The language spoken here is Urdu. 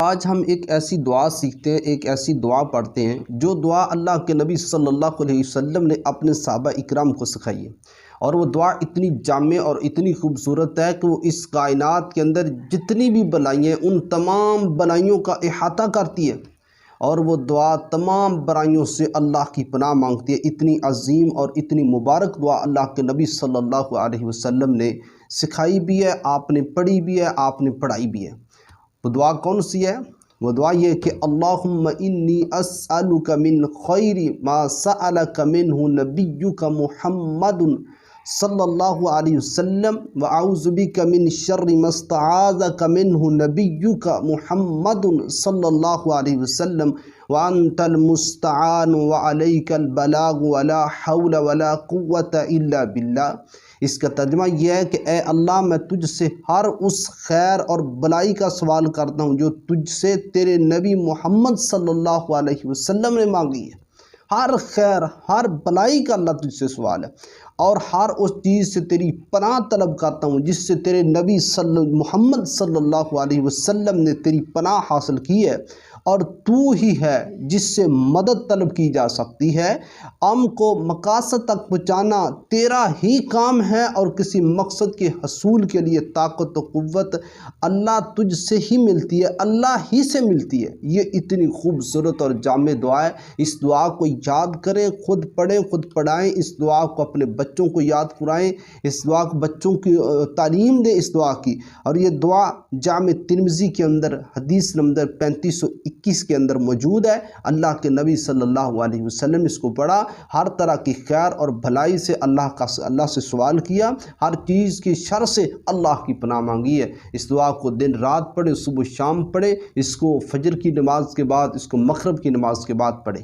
آج ہم ایک ایسی دعا سیکھتے ہیں، ایک ایسی دعا پڑھتے ہیں جو دعا اللہ کے نبی صلی اللہ علیہ وسلم نے اپنے صحابہ اکرام کو سکھائی ہے، اور وہ دعا اتنی جامع اور اتنی خوبصورت ہے کہ وہ اس کائنات کے اندر جتنی بھی بلائیں ہیں ان تمام بلائیوں کا احاطہ کرتی ہے، اور وہ دعا تمام برائیوں سے اللہ کی پناہ مانگتی ہے۔ اتنی عظیم اور اتنی مبارک دعا اللہ کے نبی صلی اللہ علیہ وسلم نے سکھائی بھی ہے، آپ نے پڑھی بھی ہے، آپ نے پڑھائی بھی ہے۔ وہ دعا کون سی ہے؟ وہ دعا یہ کہ اللہم انی اسألک من خیر ما سألک منہ نبیک محمد صلی اللہ علیہ وسلم واعوذ بک من شر ما استعاذک منہ نبیک محمد صلی اللہ علیہ وسلم وانت المستعان وعلیک البلاغ ولا حول ولا قوة الا باللہ۔ اس کا ترجمہ یہ ہے کہ اے اللہ، میں تجھ سے ہر اس خیر اور بلائی کا سوال کرتا ہوں جو تجھ سے تیرے نبی محمد صلی اللہ علیہ وسلم نے مانگی ہے۔ ہر خیر، ہر بلائی کا اللہ تجھ سے سوال ہے، اور ہر اس چیز سے تیری پناہ طلب کرتا ہوں جس سے تیرے نبی محمد صلی اللہ علیہ وسلم نے تیری پناہ حاصل کی ہے، اور تو ہی ہے جس سے مدد طلب کی جا سکتی ہے۔ ہم کو مقاصد تک پہنچانا تیرا ہی کام ہے، اور کسی مقصد کے حصول کے لیے طاقت و قوت اللہ تجھ سے ہی ملتی ہے، اللہ ہی سے ملتی ہے۔ یہ اتنی خوبصورت اور جامع دعا ہے۔ اس دعا کو یاد کریں، خود پڑھیں، خود پڑھائیں، اس دعا کو اپنے بچوں کو یاد کرائیں، اس دعا کو بچوں کی تعلیم دیں اس دعا کی۔ اور یہ دعا جامع ترمذی کے اندر حدیث نمبر 3521 کے اندر موجود ہے۔ اللہ کے نبی صلی اللہ علیہ وسلم اس کو پڑھا، ہر طرح کی خیر اور بھلائی سے اللہ سے سوال کیا، ہر چیز کی شر سے اللہ کی پناہ مانگی ہے۔ اس دعا کو دن رات پڑھیں، صبح شام پڑھیں، اس کو فجر کی نماز کے بعد، اس کو مغرب کی نماز کے بعد پڑھیں۔